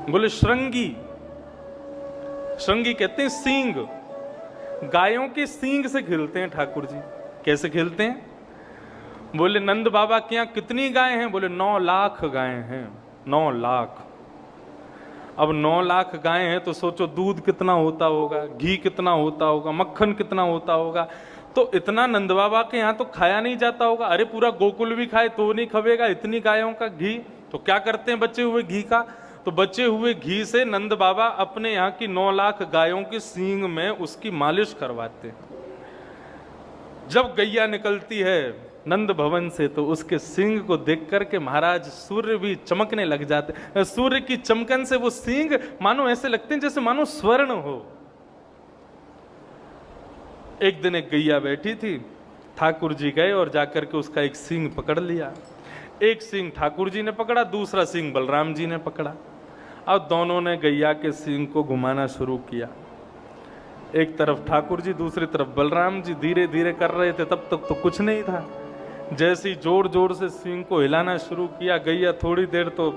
बोले श्रृंगी, श्रृंगी कहते हैं सींग, गायों के सींग से खेलते हैं ठाकुर जी। कैसे खेलते हैं? बोले नंद बाबा के यहाँ कितनी गाय हैं? बोले 9 लाख गाय हैं, 9 लाख। अब 9 लाख गाय हैं तो सोचो दूध कितना होता होगा, घी कितना होता होगा, मक्खन कितना होता होगा। तो इतना नंद बाबा के यहाँ तो खाया नहीं जाता होगा। अरे पूरा गोकुल भी खाए तो नहीं खवेगा इतनी गायों का घी। तो क्या करते हैं बचे हुए घी का? तो बचे हुए घी से नंद बाबा अपने यहाँ की 9 लाख गायों के सींग में उसकी मालिश करवाते हैं। जब गैया निकलती है नंद भवन से तो उसके सींग को देख करके महाराज सूर्य भी चमकने लग जाते। सूर्य की चमकन से वो सींग मानो ऐसे लगते हैं जैसे मानो स्वर्ण हो। एक दिन एक गैया बैठी थी, ठाकुर जी गए और जाकर के उसका एक सींग पकड़ लिया। एक सींग ठाकुर जी ने पकड़ा, दूसरा सींग बलराम जी ने पकड़ा। अब दोनों ने गैया के सींग को घुमाना शुरू किया। एक तरफ ठाकुर जी, दूसरी तरफ बलराम जी धीरे धीरे कर रहे थे। तब तक तो कुछ नहीं था। जैसे ही जोर जोर से सींग को हिलाना शुरू किया, गैया थोड़ी देर तो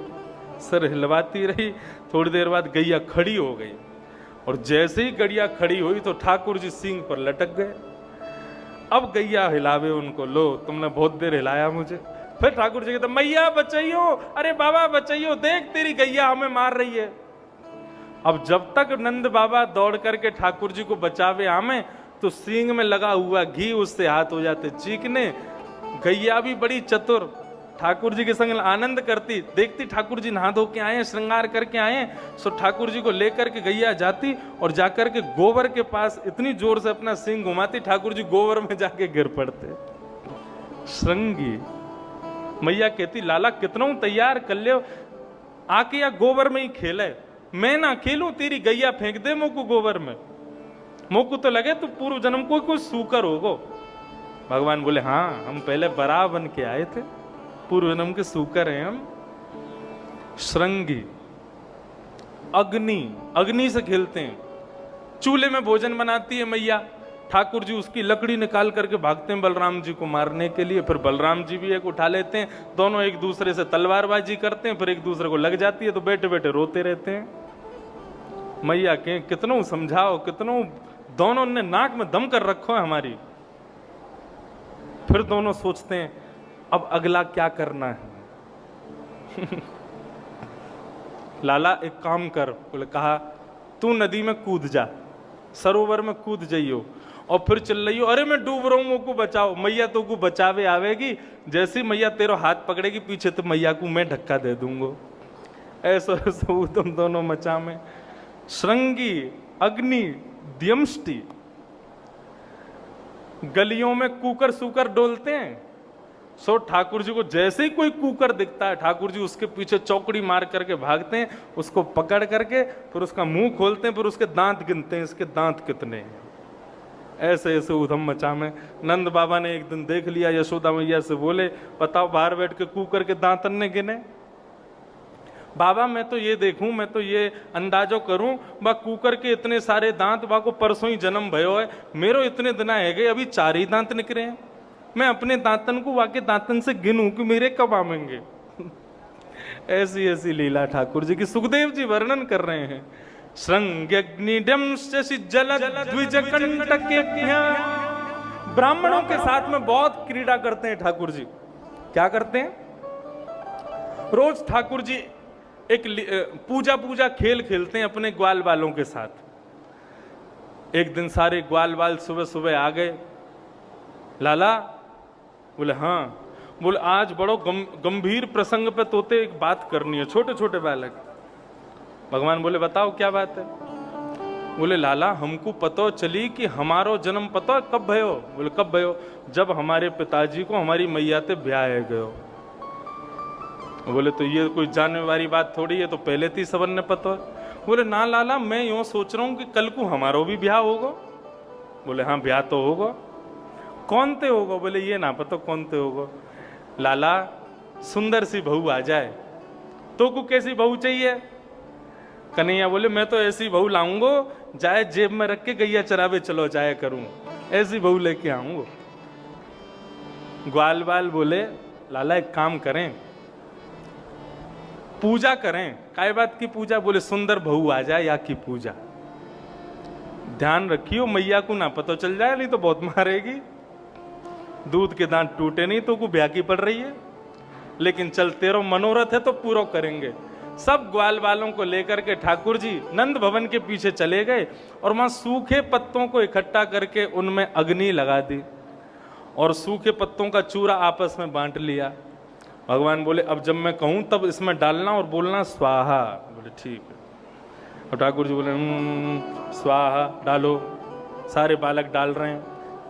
सर हिलवाती रही, थोड़ी देर बाद गैया खड़ी हो गई। और जैसे ही गैया खड़ी हुई तो ठाकुर जी सींग पर लटक गए। अब गैया हिलावे उनको, लो तुमने बहुत देर हिलाया मुझे। फिर ठाकुर जी कहते मैया बचाइयो, अरे बाबा बचाइयो, देख तेरी गैया हमें मार रही है। अब जब तक नंद बाबा दौड़ करके ठाकुर जी को बचावे आमे तो सींग में लगा हुआ घी उससे हाथ हो जाते चीखने। गैया भी बड़ी चतुर, ठाकुर जी के संग आनंद करती, देखती ठाकुर जी नहा धो के आए, श्रृंगार करके आए, सो ठाकुर जी को लेकर के गैया जाती और जाकर के गोबर के पास इतनी जोर से अपना सींग घुमाती, ठाकुर जी गोबर में जाके गिर पड़ते। श्रृंगी मैया कहती लाला कितना तैयार कर ले, आके या गोबर में ही खेले, मैं ना खेलूं, तेरी गैया फेंक दे मोको गोबर में, मोको तो लगे तो पूर्व जन्म को कोई सूकर होगो। भगवान बोले हाँ हम पहले बरा बन के आए थे, पूर्व जन्म के सूकर हैं हम। श्रृंगी अग्नि, अग्नि से खेलते हैं। चूल्हे में भोजन बनाती है मैया, ठाकुर जी उसकी लकड़ी निकाल करके भागते हैं बलराम जी को मारने के लिए। फिर बलराम जी भी एक उठा लेते हैं, दोनों एक दूसरे से तलवारबाजी करते हैं, फिर एक दूसरे को लग जाती है तो बैठे बैठे रोते रहते हैं। मैया के कितनों समझाओ, कितनों, दोनों ने नाक में दम कर रखो है हमारी। फिर दोनों सोचते हैं अब अगला क्या करना है। लाला एक काम कर, बोले कहा तू नदी में कूद जा, सरोवर में कूद जाइयो और फिर चल रही हो, अरे मैं डूब रहा हूं को बचाओ। मैया तो को बचावे आवेगी, जैसी मैया तेरा हाथ पकड़ेगी पीछे तो मैया को मैं धक्का दे दूंगा। ऐसा तुम दोनों मचा में। श्रृंगी अग्नि द्यमष्टि, गलियों में कुकर सुकर डोलते हैं। सो ठाकुर जी को जैसे ही कोई कुकर दिखता है ठाकुर जी उसके पीछे चौकड़ी मार करके भागते हैं, उसको पकड़ करके फिर उसका मुंह खोलते हैं, फिर उसके दांत गिनते हैं, इसके दांत कितने हैं। ऐसे ऐसे उधम मचा में। नंद बाबा ने एक दिन देख लिया, यशोदा मैया से बोले बताओ बाहर बैठ के कुकर के दांत अन्ने गिने। बाबा मैं तो ये देखूं, मैं तो ये अंदाजो करूं, बा कुकर के इतने सारे दांत, बा को परसों ही जन्म भयो है, मेरो इतने दिन है गए अभी 4 ही दांत निकले हैं। मैं अपने दांतन को वाके दांतन से गिनूं कि मेरे कब आवेंगे। ऐसी ऐसी लीला ठाकुर जी की सुखदेव जी वर्णन कर रहे हैं। ब्राह्मणों के साथ में बहुत क्रीड़ा करते हैं ठाकुर जी। क्या करते हैं? रोज ठाकुर जी एक पूजा खेल खेलते हैं अपने ग्वाल वालों के साथ। एक दिन सारे ग्वाल वाल सुबह सुबह आ गए। लाला, बोले हाँ। बोले आज बड़ो गंभीर प्रसंग पे तोते एक बात करनी है, छोटे छोटे बालक। भगवान बोले बताओ क्या बात है? बोले लाला हमको पता चली कि हमारो जन्म पता कब भयो? बोले कब भयो? जब हमारे पिताजी को हमारी मैया ते ब्याह गयो। बोले तो ये कोई जानने वाली बात थोड़ी है, तो पहले थी सबन ने पता है। बोले ना लाला मैं यूं सोच रहा हूं कि कल को हमारो भी ब्याह होगा। बोले हाँ ब्याह तो होगा, कौन ते होगा? बोले ये ना पता कौन ते होगा। लाला सुंदर सी बहू आ जाए। तो को कैसी बहू चाहिए? कन्हैया बोले मैं तो ऐसी बहू लाऊंगो जाए जेब में रख के गैया चरावे चलो जाया करूं, ऐसी बहू लेके आऊंगो। ग्वाल बाल बोले लाला एक काम करें, पूजा करें। काय बात की पूजा? बोले सुंदर बहू आ जाए या की पूजा। ध्यान रखियो मैया को ना पता चल जाए, नहीं तो बहुत मारेगी। दूध के दांत टूटे नहीं तो को ब्याह की पड़ रही है। लेकिन चल तेरो मनोरथ है तो पूरा करेंगे। सब ग्वाल वालों को लेकर के ठाकुर जी नंद भवन के पीछे चले गए और वहां सूखे पत्तों को इकट्ठा करके उनमें अग्नि लगा दी और सूखे पत्तों का चूरा आपस में बांट लिया। भगवान बोले अब जब मैं कहूं तब इसमें डालना और बोलना स्वाहा। बोले ठीक है। और ठाकुर जी बोले स्वाहा डालो। सारे बालक डाल रहे हैं।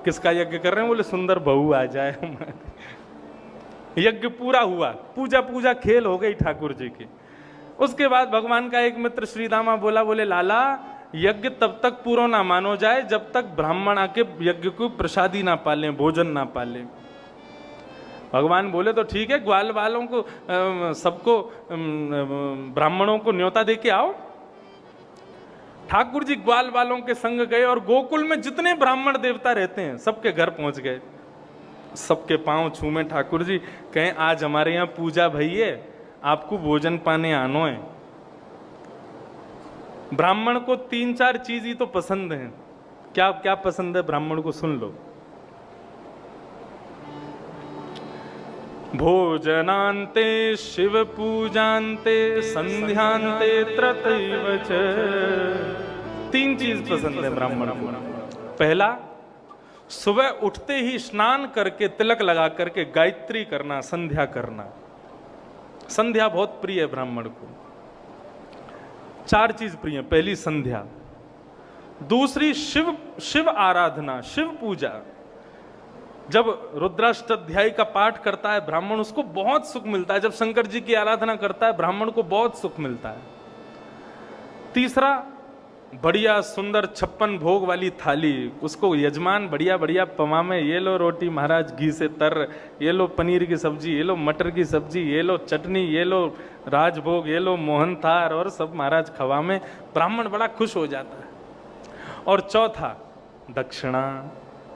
किसका यज्ञ कर रहे हैं? बोले सुंदर बहू आ जाए। यज्ञ पूरा हुआ, पूजा पूजा खेल हो गई ठाकुर जी की। उसके बाद भगवान का एक मित्र श्रीदामा बोला, बोले लाला यज्ञ तब तक पूरा ना मानो जाए जब तक ब्राह्मण आके यज्ञ को प्रसादी ना पाले, भोजन ना पाले। भगवान बोले तो ठीक है, ग्वाल वालों को सबको ब्राह्मणों को न्योता दे के आओ। ठाकुर जी ग्वाल वालों के संग गए और गोकुल में जितने ब्राह्मण देवता रहते हैं सबके घर पहुंच गए। सबके पांव छूमे ठाकुर जी, कहें आज हमारे यहाँ पूजा भई है, आपको भोजन पाने आनो है। ब्राह्मण को 3-4 चीज ही तो पसंद है। क्या क्या पसंद है ब्राह्मण को? सुन लो। भोजनांते शिव पूजांते संध्यांते त्रतैव च। 3 चीज पसंद है ब्राह्मण को। पहला, सुबह उठते ही स्नान करके तिलक लगा करके गायत्री करना, संध्या करना। संध्या बहुत प्रिय है ब्राह्मण को। 4 चीज प्रिय है। पहली संध्या, दूसरी शिव आराधना, शिव पूजा। जब रुद्राष्टाध्यायी का पाठ करता है ब्राह्मण, उसको बहुत सुख मिलता है। जब शंकर जी की आराधना करता है ब्राह्मण को बहुत सुख मिलता है। तीसरा, बढ़िया सुंदर 56 भोग वाली थाली, उसको यजमान बढ़िया बढ़िया पमा में, ये लो रोटी महाराज घी से तर, ये लो पनीर की सब्जी, ये लो मटर की सब्जी, ये लो चटनी, ये लो राजभोग, ये लो मोहन थार, और सब महाराज खवा में। ब्राह्मण बड़ा खुश हो जाता है। और चौथा, दक्षिणा।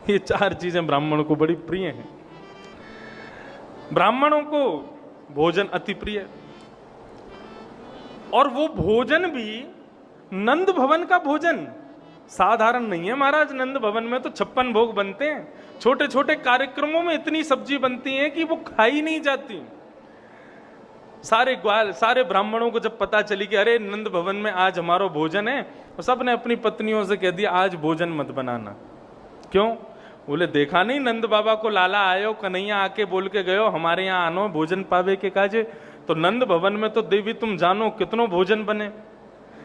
ये 4 चीजें ब्राह्मण को बड़ी प्रिय हैं। ब्राह्मणों को भोजन अति प्रिय, और वो भोजन भी नंद भवन का भोजन साधारण नहीं है महाराज। नंद भवन में तो 56 भोग बनते हैं। छोटे छोटे कार्यक्रमों में इतनी सब्जी बनती है कि वो खाई नहीं जाती। सारे ब्राह्मणों को जब पता चली कि अरे नंद भवन में आज हमारा भोजन है, तो सब ने अपनी पत्नियों से कह दिया आज भोजन मत बनाना। क्यों? बोले देखा नहीं नंद बाबा को लाला आयो कन्हैया आके बोल के गयो हमारे यहाँ आनो भोजन पावे के काजे। तो नंद भवन में तो देवी तुम जानो कितनों भोजन बने,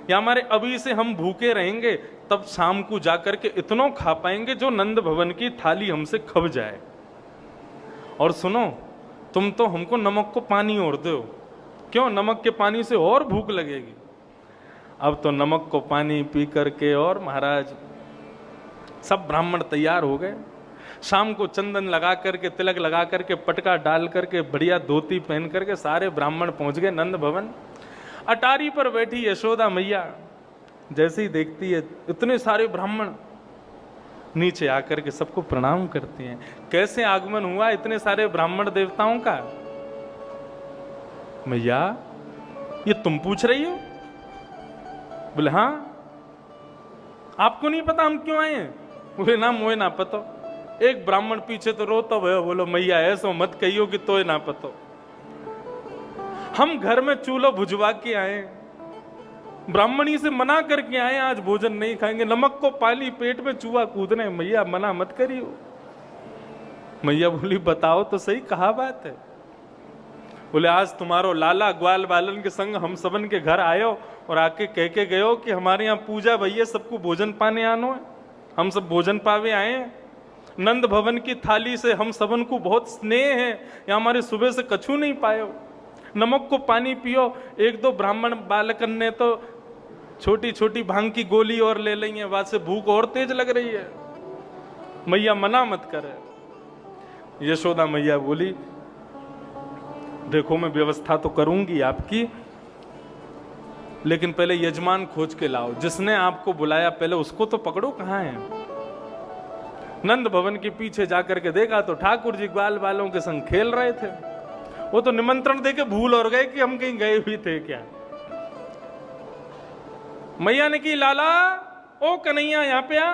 या हमारे अभी से हम भूखे रहेंगे तब शाम को जाकर के इतनों खा पाएंगे जो नंद भवन की थाली हमसे खब जाए। और सुनो, तुम तो हमको नमक को पानी ओढ़ दो। क्यों? नमक के पानी से और भूख लगेगी। अब तो नमक को पानी पी करके और महाराज सब ब्राह्मण तैयार हो गए। शाम को चंदन लगा करके, तिलक लगा करके, पटका डाल करके, बढ़िया धोती पहन करके सारे ब्राह्मण पहुंच गए नंद भवन। अटारी पर बैठी यशोदा मैया जैसे ही देखती है इतने सारे ब्राह्मण, नीचे आकर के सबको प्रणाम करती हैं। कैसे आगमन हुआ इतने सारे ब्राह्मण देवताओं का? मैया ये तुम पूछ रही हो? बोले हाँ। आपको नहीं पता हम क्यों आए हैं? बोले ना मोए ना पतो। एक ब्राह्मण पीछे तो रोता भयो, बोलो मैया ऐसो मत कहियो कि तोय ना पतो। हम घर में चूल्हा भुजवा के आए, ब्राह्मणी से मना करके आए आज भोजन नहीं खाएंगे, नमक को पाली पेट में चूहा कूदने। मैया मना मत करियो। मैया बोली बताओ तो सही कहा बात है। बोले आज तुम्हारो लाला ग्वाल बालन के संग हम सबन के घर आयो और आके कह के गयो कि हमारे यहाँ पूजा भैया सबको भोजन पाने आनो है। हम सब भोजन पावे आए हैं। नंद भवन की थाली से हम सबन को बहुत स्नेह है, या हमारे सुबह से कछू नहीं पायो। नमक को पानी पियो। 1-2 ब्राह्मण बालकन ने तो छोटी छोटी भांग की गोली और ले ली है, बाद से भूख और तेज लग रही है। मैया मना मत करे। यशोदा मैया बोली देखो मैं व्यवस्था तो करूंगी आपकी, लेकिन पहले यजमान खोज के लाओ। जिसने आपको बुलाया पहले उसको तो पकड़ो, कहां है। नंद भवन के पीछे जाकर के देखा तो ठाकुर जी ग्वाल वालों के संग खेल रहे थे। वो तो निमंत्रण देके भूल और गए कि हम कहीं गए भी थे क्या। मैया ने की लाला ओ कन्हैया यहाँ पे आ।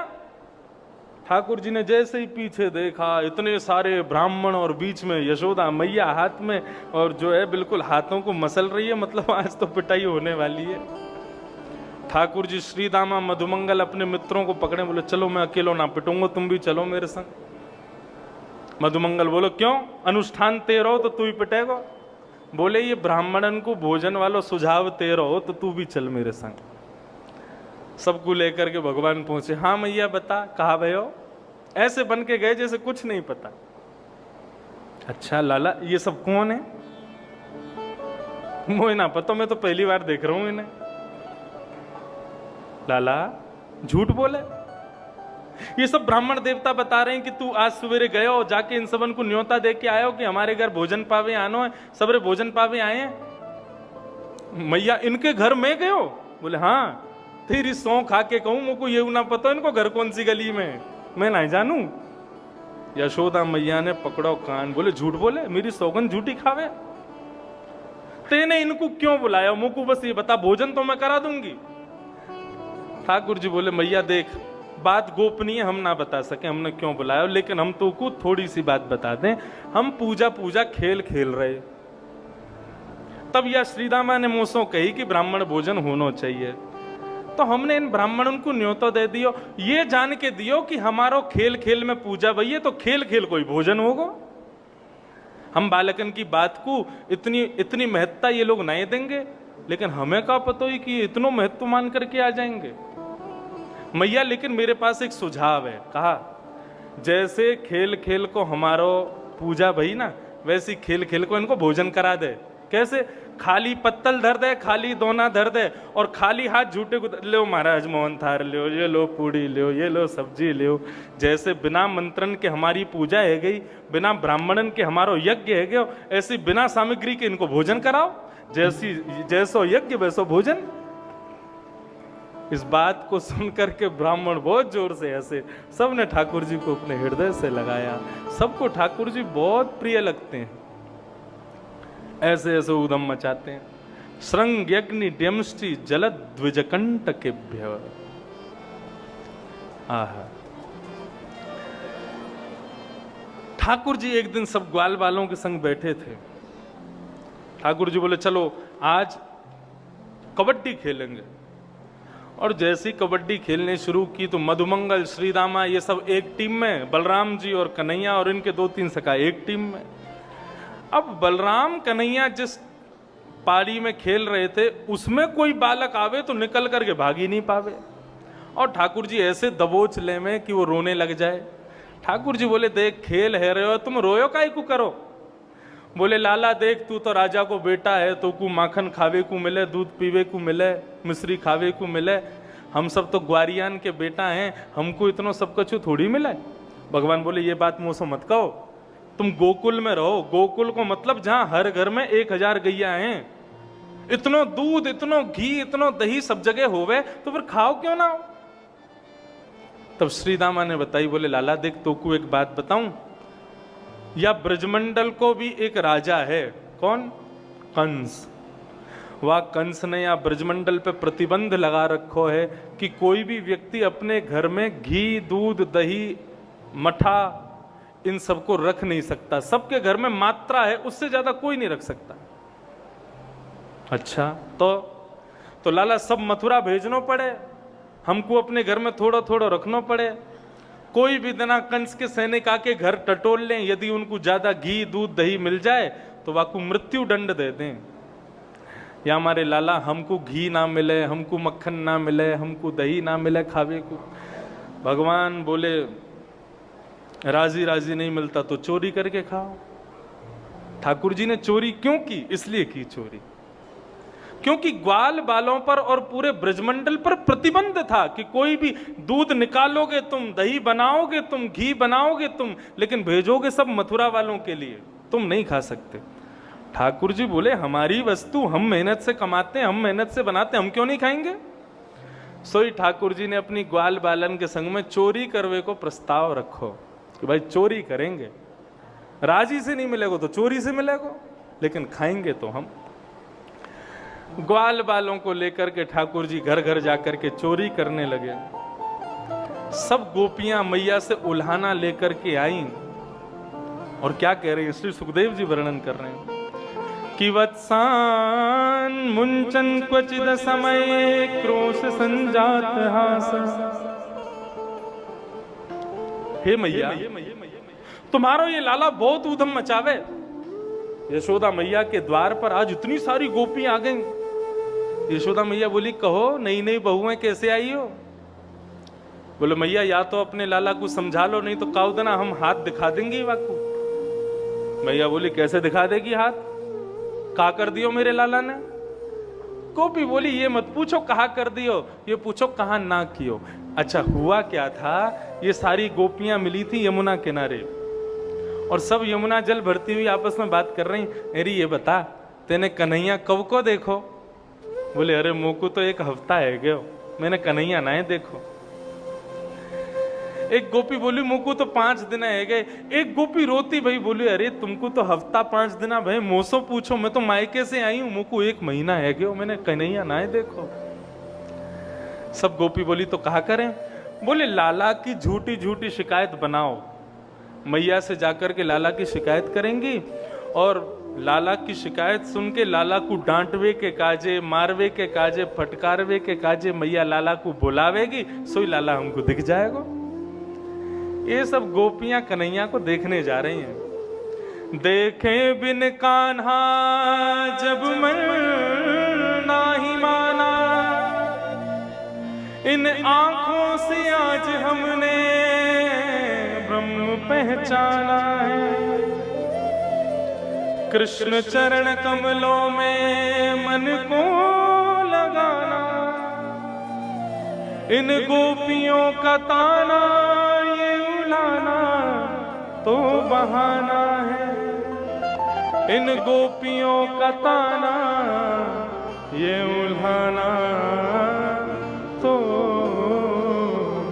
ठाकुर जी ने जैसे ही पीछे देखा इतने सारे ब्राह्मण और बीच में यशोदा मैया हाथ में और जो है बिल्कुल हाथों को मसल रही है, मतलब आज तो पिटाई होने वाली है। ठाकुर जी श्रीदामा मधुमंगल अपने मित्रों को पकड़े, बोले चलो मैं अकेलो ना पिटूंगा, तुम भी चलो मेरे संग। मधुमंगल बोलो क्यों, अनुष्ठान तेरो हो तो तू ही पिटेगा। बोले ये ब्राह्मणन को भोजन वालो सुझाव तेरो हो तो तू भी चल मेरे संग। सबको लेकर के भगवान पहुंचे। हाँ मैया बता, कहा भयो? ऐसे बन के गए जैसे कुछ नहीं पता। अच्छा लाला ये सब कौन है? मुझे ना पता, मैं तो पहली बार देख रहा हूं इन्हें। लाला झूठ बोले, ये सब ब्राह्मण देवता बता रहे हैं कि तू आज सवेरे गए हो, जाके इन सबन को न्योता दे के आयो कि हमारे घर भोजन पावे आनो है, सबरे भोजन पावे आए हैं। मैया इनके घर में गए हो? बोले हाँ। तेरी सौ खा के कहूं मुझको ये ना पता इनको घर कौन सी गली में, मैं ना जानू। यशोदा मैया ने पकड़ो कान, बोले झूठ बोले, मेरी सौगंध झूठी खावे। तेने इनको क्यों बुलाया? मुझको बस ये बता, भोजन तो मैं करा दूंगी। ठाकुर जी बोले मैया देख बात गोपनीय हम ना बता सके हमने क्यों बुलाया, लेकिन हम तो को थोड़ी सी बात बता दें। हम पूजा खेल खेल रहे, तब यह श्रीदामा ने मुंह कही कि ब्राह्मण भोजन होना चाहिए, तो हमने इन ब्राह्मणों को न्योता दे दियो, ये जान के दियो कि हमारो खेल खेल में पूजा भई है तो खेल खेल कोई भोजन होगा। हम बालकन की बात को इतनी महत्ता ये लोग नहीं देंगे, लेकिन हमें क्या पता ही कि इतना महत्व मान करके आ जाएंगे। मैया लेकिन मेरे पास एक सुझाव है। कहा जैसे खेल खेल को हमारो पूजा भई ना, वैसी खेल खेल को इनको भोजन करा दे। कैसे? खाली पत्तल धर दे, खाली दोना धर दे और खाली हाथ झूठे को लो महाराज मोहन थार लो, ये लो पूड़ी लो, ये लो सब्जी लो। जैसे बिना मंत्रण के हमारी पूजा है गई, बिना ब्राह्मणन के हमारो यज्ञ है गयो, ऐसी बिना सामग्री के इनको भोजन कराओ। जैसो यज्ञ वैसो भोजन। इस बात को सुनकर के ब्राह्मण बहुत जोर से हंसे। सबने ठाकुर जी को अपने हृदय से लगाया। सबको ठाकुर जी बहुत प्रिय लगते हैं, ऐसे ऐसे उदम मचाते हैं। श्रृंग यज्ञ डेमष्टि जलद द्विजकंटकेभ्य। आहा। ठाकुर जी एक दिन सब ग्वाल वालों के संग बैठे थे। ठाकुर जी बोले चलो आज कबड्डी खेलेंगे। और जैसी कबड्डी खेलने शुरू की तो मधुमंगल श्रीदामा ये सब एक टीम में, बलराम जी और कन्हैया और इनके 2-3 सखा एक टीम में। अब बलराम कन्हैया जिस पारी में खेल रहे थे उसमें कोई बालक आवे तो निकल करके भाग ही नहीं पावे, और ठाकुर जी ऐसे दबोच ले में कि वो रोने लग जाए। ठाकुर जी बोले देख खेल है रहे हो, तुम रोयो काहे को करो? बोले लाला देख तू तो राजा को बेटा है, तो को माखन खावे को मिले, दूध पीवे को मिले, मिश्री खावे को मिले। हम सब तो ग्वारियान के बेटा हैं, हमको इतना सब कुछ थोड़ी मिला है। भगवान बोले ये बात मुंह से मत कहो, तुम गोकुल में रहो। गोकुल को मतलब जहां हर घर में 1000 गैया हैं, इतनो दूध, इतनो घी, इतनो दही सब जगह होवे, तो फिर खाओ क्यों ना हो? तब श्रीदामा ने बताई, बोले लाला देख तो को एक बात बताऊं, या ब्रजमंडल को भी एक राजा है। कौन? कंस। वह कंस ने या ब्रजमंडल पे प्रतिबंध लगा रखो है कि कोई भी व्यक्ति अपने घर में घी, दूध, दही, मठा इन सबको रख नहीं सकता। सबके घर में मात्रा है, उससे ज्यादा कोई नहीं रख सकता। अच्छा तो लाला सब मथुरा भेजनो पड़े, हमको अपने घर में थोड़ा थोड़ा रखना पड़े। कोई भी दिन कंस के सैनिक आके घर टटोल लें, यदि उनको ज्यादा घी, दूध, दही मिल जाए तो वाकू मृत्यु दंड दे दें। या हमारे लाला हमको घी ना मिले, हमको मक्खन ना मिले, हमको दही ना मिले खावे को। भगवान बोले राजी राजी नहीं मिलता तो चोरी करके खाओ। ठाकुर जी ने चोरी क्यों की? इसलिए की चोरी क्योंकि ग्वाल बालों पर और पूरे ब्रजमंडल पर प्रतिबंध था कि कोई भी दूध निकालोगे तुम, दही बनाओगे तुम, घी बनाओगे तुम, लेकिन भेजोगे सब मथुरा वालों के लिए, तुम नहीं खा सकते। ठाकुर जी बोले हमारी वस्तु हम मेहनत से कमाते हैं, हम मेहनत से बनाते हैं, हम क्यों नहीं खाएंगे? सोई ठाकुर जी ने अपनी ग्वाल बालन के संग में चोरी करवे को प्रस्ताव रखो कि भाई चोरी करेंगे, राजी से नहीं मिलेगा तो चोरी से मिलेगा, लेकिन खाएंगे तो हम। ग्वाल बालों को लेकर के ठाकुर जी घर घर जाकर के चोरी करने लगे। सब गोपियां मैया से उल्हाना लेकर के आईं और क्या कह रहे हैं, श्री सुखदेव जी वर्णन कर रहे हैं कि वत्सान मुंचन क्वचिद समय क्रोश संजात हास। हे मैया, तुम्हारो ये लाला बहुत ऊधम मचावे। यशोदा मैया के द्वार पर आज इतनी सारी गोपी आ गई। यशोदा मैया बोली, कहो नई नई बहुएं कैसे आई हो? बोले मैया, या तो अपने लाला को समझा लो, नहीं तो काउदना हम हाथ दिखा देंगे वाकू। मैया बोली, कैसे दिखा देगी हाथ? कहा कर दियो मेरे लाला ने? गोपी बोली, ये मत पूछो कहा कर दियो, ये पूछो कहा ना कियो। अच्छा, हुआ क्या था, ये सारी गोपियां मिली थी यमुना किनारे और सब यमुना जल भरती हुई आपस में बात कर रही। अरे ये बता, तेने कन्हैया कब को देखो? बोले, अरे मोकू तो 1 हफ्ता है गयो, मैंने कन्हैया ना है देखो। एक गोपी बोली, मुझको तो 5 दिन है गए। एक गोपी रोती भाई बोली, अरे तुमको तो हफ्ता 5 दिन भाई मोसो पूछो, मैं तो मायके से आई हूं, मुझको 1 महीना है गयो, मैंने कन्हैया ना है देखो। सब गोपी बोली, तो कहा करें? बोले, लाला की झूठी झूठी शिकायत बनाओ। मैया से जाकर के लाला की शिकायत करेंगी और लाला की शिकायत सुन के लाला को डांटवे के काजे, मारवे के काजे, फटकारवे के काजे मैया लाला को बुलावेगी, सोई लाला हमको दिख जाएगा। ये सब गोपियां कन्हैया को देखने जा रही हैं। देखे बिन कान्हा जब मन नाही माना, इन आंखों से आज हमने ब्रह्म पहचाना है। कृष्ण चरण कमलों में मन को लगाना, इन गोपियों का ताना ये उलाना तो बहाना है। इन गोपियों का ताना ये उल्हाना तो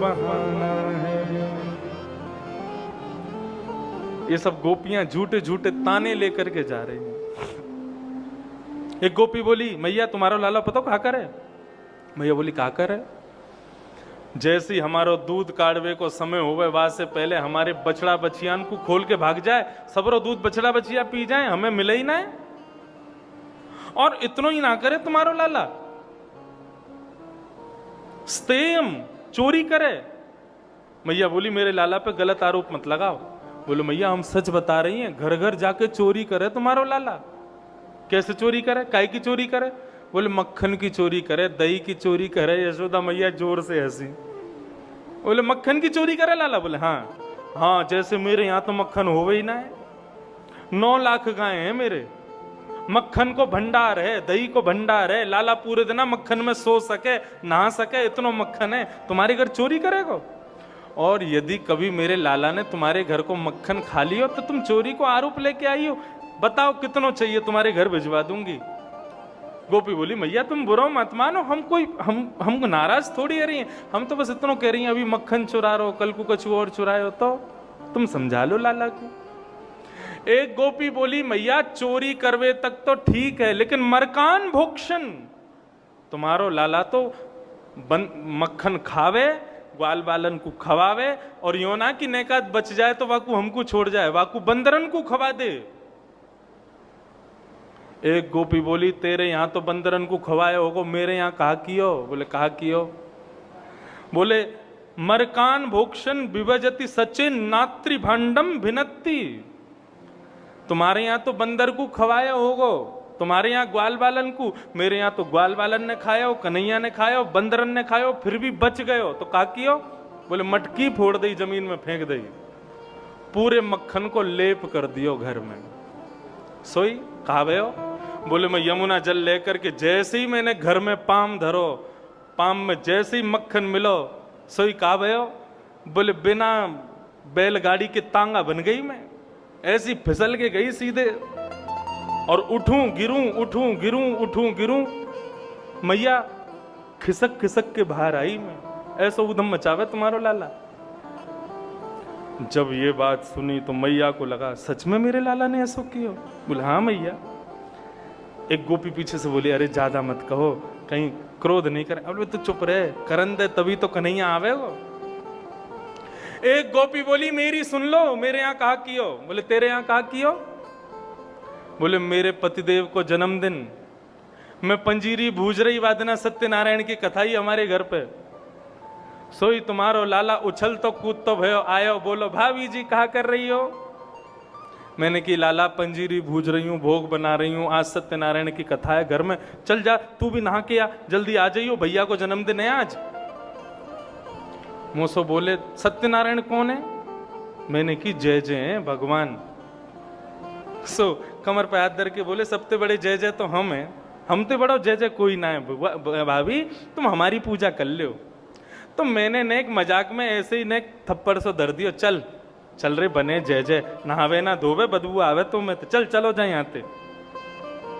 बहाना है। ये सब गोपियां झूठे झूठे ताने लेकर के जा रही हैं। एक गोपी बोली, मैया तुम्हारा लाला पता कहा करे? मैया बोली, कहा करे? जैसी हमारो दूध काढ़वे को समय होवे वहां से पहले हमारे बछड़ा बछियान को खोल के भाग जाए, सबरो दूध बछड़ा बछिया पी जाए, हमें मिले ही ना है। और इतनो ही ना करे तुम्हारो लाला, स्तेम चोरी करे। मैया बोली, मेरे लाला पे गलत आरोप मत लगाओ। बोलो, मैया हम सच बता रही हैं, घर घर जाके चोरी करे तुम्हारो लाला। कैसे चोरी करे? काय की चोरी करे? बोले, मक्खन की चोरी करे, दही की चोरी करे। यशोदा मैया जोर से हंसी। बोले, मक्खन की चोरी करे लाला? बोले, हाँ हाँ, जैसे मेरे यहाँ तो मक्खन हो ही ना है। 9 लाख गाय हैं मेरे, मक्खन को भंडार है, दही को भंडार है। लाला पूरे दिन मक्खन में सो सके, नहा सके, इतना मक्खन है। तुम्हारे घर चोरी करेगा? और यदि कभी मेरे लाला ने तुम्हारे घर को मक्खन खा लियो तो तुम चोरी को आरोप लेके आई हो, बताओ कितना चाहिए, तुम्हारे घर भिजवा दूंगी। गोपी बोली, मैया तुम बुरा मत मानो, हमको नाराज थोड़ी है रही हैं, हम तो बस इतना कह रही हैं अभी मक्खन चुरा रहे हो, कल को कुछ और चुराए हो तो तुम समझा लो लाला को। एक गोपी बोली, मैया चोरी करवे तक तो ठीक है, लेकिन मरकान भोक्षण, तुम्हारो लाला तो मक्खन खावे, ग्वाल बालन को खवावे, और योना की नेकात बच जाए तो वाकू हमको छोड़ जाए, वाकू बंदरन को खवा दे। एक गोपी बोली, तेरे यहां तो बंदरन को खवाए होगो, मेरे यहां कहा कियो? बोले, कहा कियो? बोले, मरकान भोक्षण विभजति सचिन नात्री भांडम भिनत्ति। तुम्हारे यहां तो बंदर को खवाए होगो, तुम्हारे यहाँ ग्वाल बालन को, मेरे यहाँ तो ग्वाल बालन ने खाया हो, कन्हैया ने खाया हो, बंदरन ने खाया हो, फिर भी बच गए हो तो का कियो? बोले, मटकी फोड़ दी, जमीन में फेंक दी, पूरे मक्खन को लेप कर दियो घर में। सोई कहावे हो? बोले, मैं यमुना जल लेकर के जैसे ही मैंने घर में पाम धरो, पाम में जैसे ही मक्खन मिलो, सोई कहावे हो? बोले, बिना बैलगाड़ी के तांगा बन गई मैं, ऐसी फिसल के गई सीधे, और उठूं गिरूं, उठूं गिरूं, उठूं गिरूं, मैया खिसक खिसक के बाहर आई मैं। ऐसा उधम मचावे तुम्हारो लाला। जब ये बात सुनी तो मैया को लगा, सच में मेरे लाला ने ऐसा किया? बोले, हाँ मैया, एक गोपी पीछे से बोली, अरे ज्यादा मत कहो, कहीं क्रोध नहीं करे। अब तो चुप रहे, करन दे तभी तो कन्हैया आवे वो। एक गोपी बोली, मेरी सुन लो, मेरे यहाँ कहा कियो। बोले तेरे यहाँ कहा कियो? बोले मेरे पतिदेव को जन्मदिन, मैं पंजीरी भूजरई वादना सत्यनारायण की कथा ही हमारे घर पे, सोई तुम्हारो लाला उछल तो कूद तो भयो आयो, बोलो भाभी जी कहा कर रही हो? मैंने की लाला पंजीरी भूज रही हूँ, भोग बना रही हूँ, आज सत्यनारायण की कथा है घर में, चल जा तू भी नहा के आ, जल्दी आ जाइयो, भैया को जन्मदिन है आज। मोसो बोले सत्यनारायण कौन है? मैंने की जय जय है भगवान। सो कमर पे हाथ धर के बोले सबसे बड़े जय जय तो हम हैं, हम तो बड़ा जय जय कोई ना है, भाभी तुम हमारी पूजा कर लो। तो मैंने नेक मजाक में ऐसे ही नेक थप्पड़ से धर दियो, चल चल रे बने जय जय, नहावे ना धोवे बदबू आवे तो मैं चल चलो जाए यहाँ ते।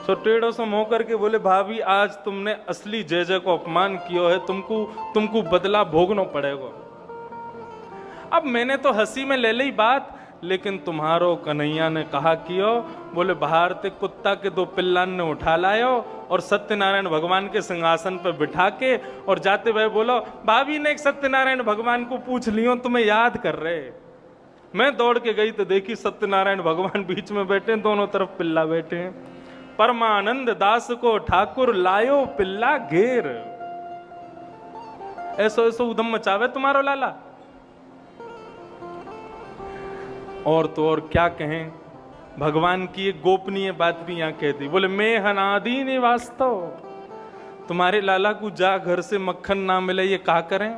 सो टेढ़ो से मुंह करके बोले भाभी आज तुमने असली जय जय को अपमान किया है, तुमको बदला भोगना पड़ेगा। अब मैंने तो हंसी में ले ली बात, लेकिन तुम्हारो कन्हैया ने कहा कियो, बोले बाहर ते कुत्ता के दो पिल्लान ने उठा लायो और सत्यनारायण भगवान के सिंहासन पर बिठा के, और जाते हुए बोलो भाभी ने एक सत्यनारायण भगवान को पूछ लियो तुम्हें याद कर रहे। मैं दौड़ के गई तो देखी सत्यनारायण भगवान बीच में बैठे, दोनों तरफ पिल्ला बैठे हैं। परमानंद दास को ठाकुर लायो पिल्ला घेर, ऐसो ऐसो उधम मचावे तुम्हारो लाला। और तो और क्या कहें, भगवान की एक गोपनीय बात भी यहां कहती, बोले मैं हनादी ने वास्तव, तुम्हारे लाला को जा घर से मक्खन ना मिले ये कहा करें?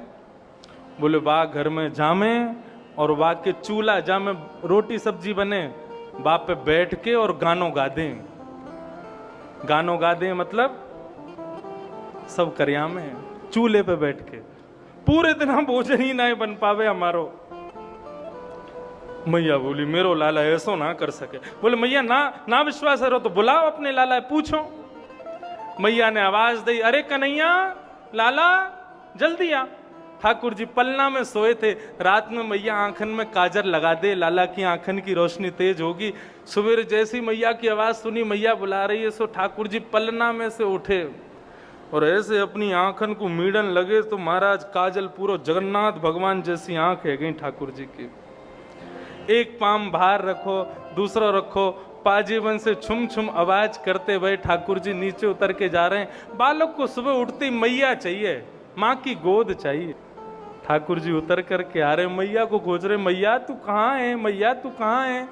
बोले वाह घर में जामे और वाह के चूल्हा जा में रोटी सब्जी बने, बाप पे बैठ के और गानों गा दें। गानों गा दें मतलब सब करिया में चूल्हे पे बैठ के, पूरे दिन हम भोजन ही ना बन पावे हमारो। मैया बोली मेरो लाला ऐसो ना कर सके। बोले मैया ना विश्वास है तो बुलाओ अपने लाला, पूछो। मैया ने आवाज दी, अरे कन्हैया लाला जल्दी आ। ठाकुर जी पलना में सोए थे, रात में मैया आंखन में काजर लगा दे, लाला की आंखन की रोशनी तेज होगी। सुबह जैसी मैया की आवाज सुनी, मैया बुला रही है, सो ठाकुर जी पलना में से उठे और ऐसे अपनी आंखन को मीड़न लगे तो महाराज काजल पूरा जगन्नाथ भगवान जैसी आंख है गई ठाकुर जी की। एक पाम बाहर रखो, दूसरा रखो, पाजीवन से छुम छुम आवाज करते हुए ठाकुर जी नीचे उतर के जा रहे हैं। बालक को सुबह उठती मैया चाहिए, माँ की गोद चाहिए। ठाकुर जी उतर करके आ रहे, मैया को खोज रहे, मैया तू कहाँ है, मैया तू कहाँ है।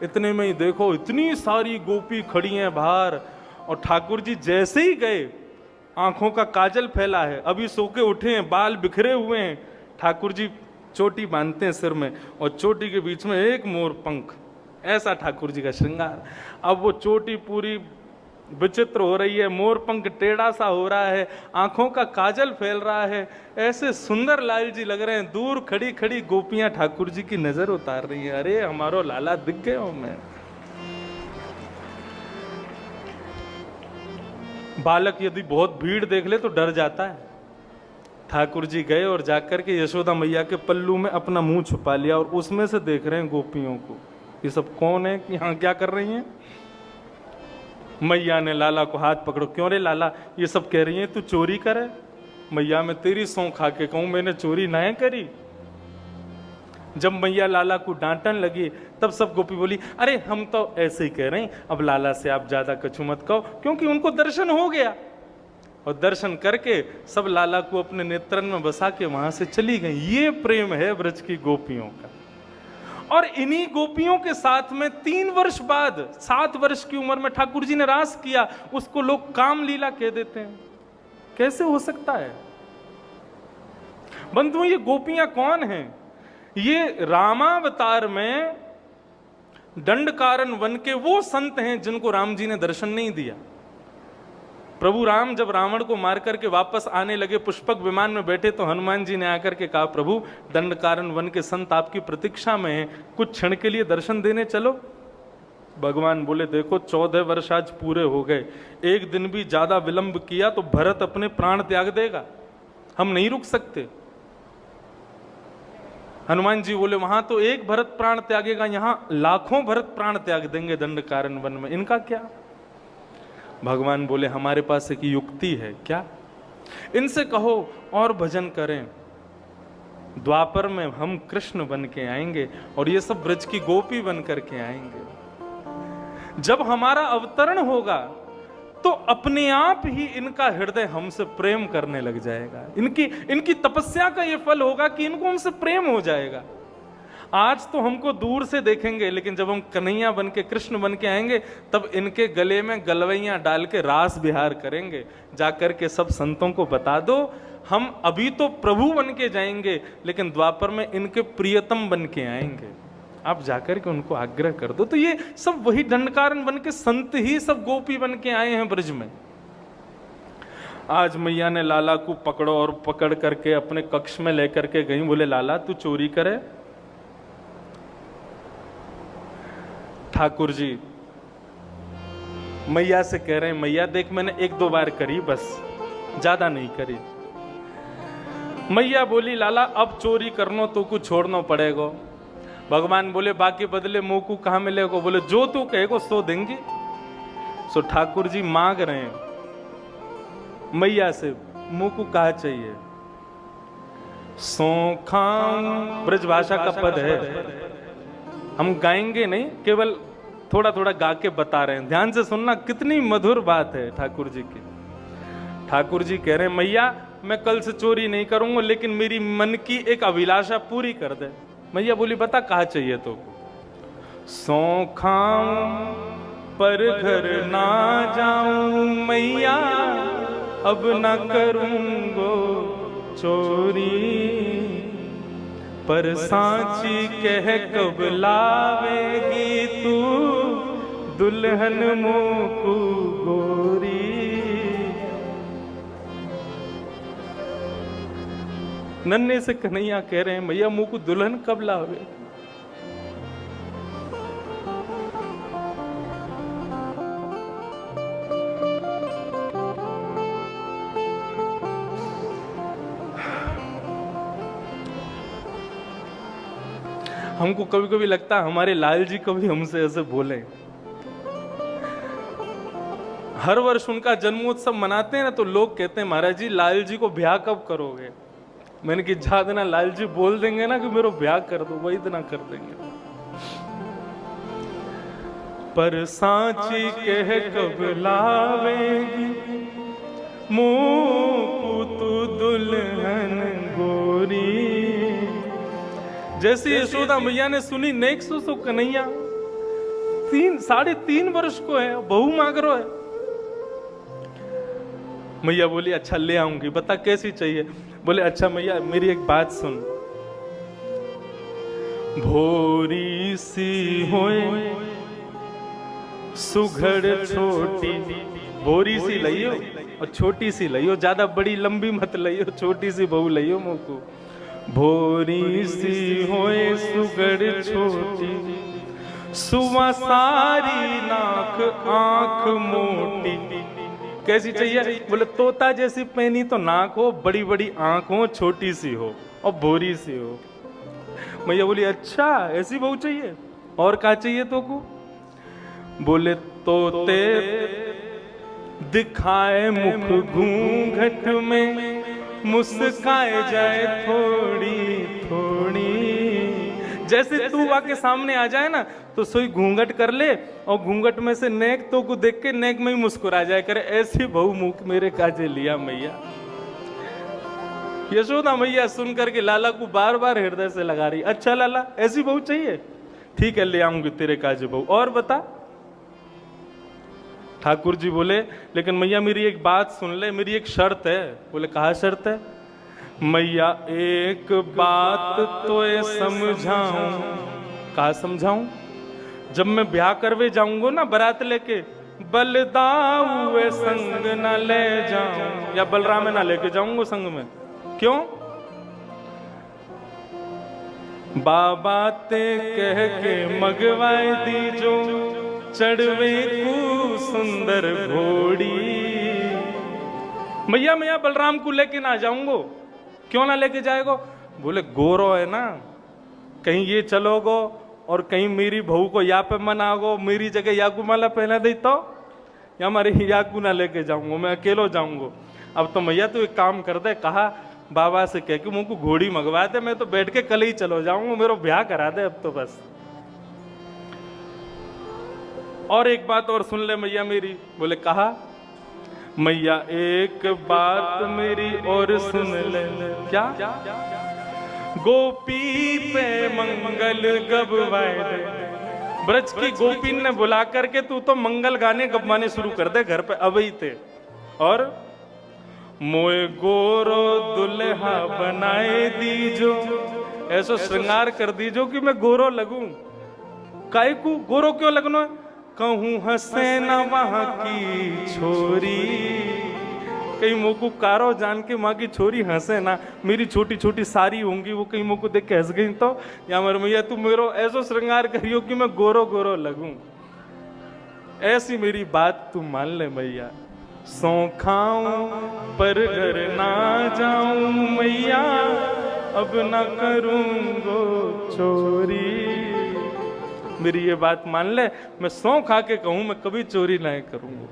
इतने में ही देखो इतनी सारी गोपी खड़ी हैं बाहर, और ठाकुर जी जैसे ही गए आंखों का काजल फैला है, अभी सो के उठे हैं, बाल बिखरे हुए हैं। ठाकुर जी चोटी बांधते हैं सिर में और चोटी के बीच में एक मोर पंख, ऐसा ठाकुर जी का श्रृंगार। अब वो चोटी पूरी विचित्र हो रही है, मोर पंख टेढ़ा सा हो रहा है, आंखों का काजल फैल रहा है, ऐसे सुंदर लाल जी लग रहे हैं। दूर खड़ी खड़ी गोपियां ठाकुर जी की नजर उतार रही हैं, अरे हमारो लाला दिख गए हो। मैं बालक यदि बहुत भीड़ देख ले तो डर जाता है। ठाकुर जी गए और जाकर के यशोदा मैया के पल्लू में अपना मुंह छुपा लिया और उसमें से देख रहे हैं गोपियों को, ये सब कौन है, यहाँ क्या कर रही हैं। मैया ने लाला को हाथ पकड़ो, क्यों रे लाला ये सब कह रही हैं तू चोरी करे। मैया मैं तेरी सौं खा के कहूं मैंने चोरी नहीं करी। जब मैया लाला को डांटन लगी तब सब गोपी बोली, अरे हम तो ऐसे ही कह रहे हैं, अब लाला से आप ज्यादा कछु मत कहो, क्योंकि उनको दर्शन हो गया। और दर्शन करके सब लाला को अपने नेत्रन में बसा के वहां से चली गई। ये प्रेम है ब्रज की गोपियों का। और इन्हीं गोपियों के साथ में 3 वर्ष बाद 7 वर्ष की उम्र में ठाकुर जी ने रास किया, उसको लोग काम लीला कह देते हैं। कैसे हो सकता है बंधुओं? ये गोपियां कौन हैं? ये रामावतार में दंडकारन वन के वो संत हैं जिनको राम जी ने दर्शन नहीं दिया। प्रभु राम जब रावण को मार करके वापस आने लगे, पुष्पक विमान में बैठे, तो हनुमान जी ने आकर के कहा, प्रभु दंडकारन वन के संत आपकी प्रतीक्षा में हैं, कुछ क्षण के लिए दर्शन देने चलो। भगवान बोले, देखो 14 वर्ष आज पूरे हो गए, एक दिन भी ज्यादा विलंब किया तो भरत अपने प्राण त्याग देगा, हम नहीं रुक सकते। हनुमान जी बोले, वहां तो एक भरत प्राण त्यागेगा, यहां लाखों भरत प्राण त्याग देंगे दंडकारन वन में, इनका क्या। भगवान बोले हमारे पास एक युक्ति है, क्या? इनसे कहो और भजन करें, द्वापर में हम कृष्ण बन के आएंगे और ये सब ब्रज की गोपी बन करके आएंगे। जब हमारा अवतरण होगा तो अपने आप ही इनका हृदय हमसे प्रेम करने लग जाएगा। इनकी तपस्या का ये फल होगा कि इनको हमसे प्रेम हो जाएगा। आज तो हमको दूर से देखेंगे, लेकिन जब हम कन्हैया बन के कृष्ण बन के आएंगे तब इनके गले में गलवैयां डाल के रास विहार करेंगे। जाकर के सब संतों को बता दो, हम अभी तो प्रभु बन के जाएंगे लेकिन द्वापर में इनके प्रियतम बन के आएंगे। आप जाकर के उनको आग्रह कर दो। तो ये सब वही दंडकारन बन के संत ही सब गोपी बन के आए हैं ब्रज में। आज मैया ने लाला को पकड़ो और पकड़ करके अपने कक्ष में लेकर के गई। बोले लाला तू चोरी करे? ठाकुर जी मैया से कह रहे हैं, मैया देख मैंने 1-2 बार करी, बस ज्यादा नहीं करी। मैया बोली लाला अब चोरी करनो तो कुछ छोड़ना पड़ेगा। भगवान बोले बाकी बदले मुंह को कहां मिलेगा? बोले जो तू कहेगो सो देंगे। सो ठाकुर जी मांग रहे हैं मैया से, मुंह को कहा चाहिए? सौखा ब्रज भाषा का पद है, हम गाएंगे नहीं, केवल थोड़ा थोड़ा गा के बता रहे हैं। ध्यान से सुनना, कितनी मधुर बात है ठाकुर जी की। ठाकुर जी कह रहे हैं मैया मैं कल से चोरी नहीं करूंगा, लेकिन मेरी मन की एक अभिलाषा पूरी कर दे। मैया बोली बता कहा चाहिए तो? सौखा पर घर ना जाऊं मैया, अब ना करूंगो चोरी, पर सांची कह कब लावेगी तू दुल्हन मोकू गोरी। नन्हे से कन्हैया कह रहे हैं मैया मुंह को दुल्हन कब लावे? हमको कभी कभी लगता है हमारे लाल जी कभी हमसे ऐसे बोले। हर वर्ष उनका जन्मोत्सव मनाते हैं ना, तो लोग कहते हैं महाराज जी लाल जी को ब्याह कब करोगे? मैंने कि जा देना, लाल जी बोल देंगे ना कि मेरा ब्याह कर दो, वही इतना कर देंगे। पर सांची कह कब लावेगी मुंह तू दुल्हन गोरी। जैसे यशोदा मैया ने सुनी नेक सो कन्हैया 3.5 वर्ष को है, बहू मांग रो है। मैया बोली अच्छा ले आऊंगी, बता कैसी चाहिए? बोले अच्छा मैया मेरी एक बात सुन, भोरी सी होए सुघड़ छोटी, भोरी सी लइयो और छोटी सी लइयो, ज्यादा बड़ी लंबी मत लइयो, छोटी सी बहू लइयो मोको। भोरी सी होए सुघड़ छोटी, सुवा सारी नाक आंख मोटी। कैसी चाहिए? बोले तोता जैसी पहनी तो नाक हो, बड़ी बड़ी आंख हो, छोटी सी हो और भोरी सी हो। मैया बोली अच्छा ऐसी बहू चाहिए, और क्या चाहिए तो को? बोले तोते दिखाए मुख घूंघट में, मुस्काए जाए थोड़ी थोड़ी। जैसे तू आके सामने आ जाए ना तो सोई घूंघट कर ले और घूंघट में से नेक तो को देख के नेक में ही मुस्कुरा जाए करे। ऐसी बहू मुख मेरे काजे लिया मैया। यशोदा मैया सुन करके लाला को बार बार हृदय से लगा रही, अच्छा लाला ऐसी बहू चाहिए, ठीक है ले आऊंगी तेरे काजे बहू, और बता। ठाकुर जी बोले लेकिन मैया मेरी एक बात सुन ले, मेरी एक शर्त है। बोले कहा शर्त है? मैया एक बात तो समझाऊं। कहा समझाऊं? जब मैं ब्याह करवे जाऊंगा ना बारात लेके, बलदाऊ संग ना ले जाऊं, या बलराम ना लेके जाऊंगा संग में। क्यों? बाबा ते कह के मगवाए दी जो, चढ़वे को सुंदर घोड़ी। मैया मैया बलराम को लेके ना जाऊंगो। क्यों ना लेके जाएगो? बोले गोरो है ना, कहीं ये चलोगो और कहीं मेरी बहू को या पे मनागो, मेरी जगह या को माला पहना दे तो या हमारे हिया को ना लेके जाऊंगा, मैं अकेलो जाऊंगा। अब तो मैया तू एक काम कर दे, कहा बाबा से कह के मुझको घोड़ी मंगवा दे, मैं तो बैठ के कल ही चलो जाऊंगा, मेरा ब्याह करा दे अब तो बस। और एक बात और सुन ले मैया मेरी। बोले कहा मैया एक बात मेरी और सुन ले। क्या? गोपी पे मंगल गवाए दे। ब्रज की गोपी ने बुला करके तू तो मंगल गाने गवाने शुरू कर दे घर पे अभी थे। और मोए गोरो दुल्हा बनाए दीजो, ऐसा श्रृंगार कर दीजो कि मैं गोरो लगूं। काहे को गोरो क्यों लगना? कहूं हंसे ना वहां की छोरी, कहीं मोको कारो जान के माँ की छोरी हंसे ना, मेरी छोटी छोटी सारी होंगी वो कहीं मोको देख के हंस गई तो, या मर मैया तू मेरो ऐसा श्रृंगार करियो कि मैं गोरो गोरो लगूं। ऐसी मेरी बात तू मान ले मैया। सौ खाऊं पर घर ना जाऊं मैया, अब ना करूंगो चोरी। मेरी ये बात मान ले, मैं सौ खा के कहूं मैं कभी चोरी नहीं करूंगा।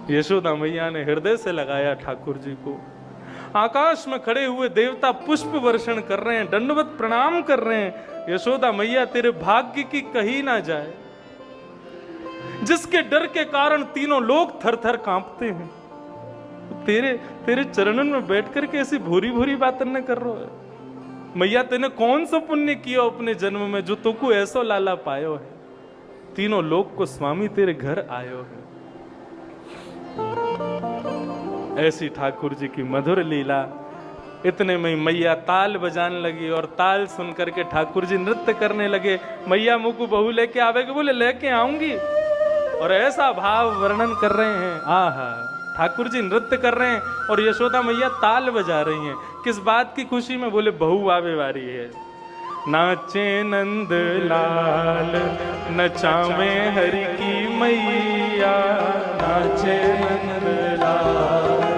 यशोदा मैया ने हृदय से लगाया ठाकुर जी को। आकाश में खड़े हुए देवता पुष्प वर्षण कर रहे हैं, दंडवत प्रणाम कर रहे हैं। यशोदा मैया तेरे भाग्य की कही ना जाए, जिसके डर के कारण तीनों लोग थर थर कांपते हैं, तेरे तेरे चरणन में बैठ करके ऐसी भूरी भूरी बातें न कर रहे हो। मैया तेने कौन सा पुण्य किया अपने जन्म में जो तुको ऐसो लाला पायो है, तीनों लोग को स्वामी तेरे घर आयो है। ऐसी ठाकुर जी की मधुर लीला। इतने में मैया ताल बजाने लगी और ताल सुन करके ठाकुर जी नृत्य करने लगे। मैया मुँह को बहू लेके आवेगी, बोले लेके आऊंगी, और ऐसा भाव वर्णन कर रहे हैं। आहा, ठाकुर जी नृत्य कर रहे हैं और यशोदा मैया ताल बजा रही हैं। किस बात की खुशी में? बोले बहू आवे वारी है। नाचे नंद लाल नचावे हरि की मैया, नाचे नंद लाल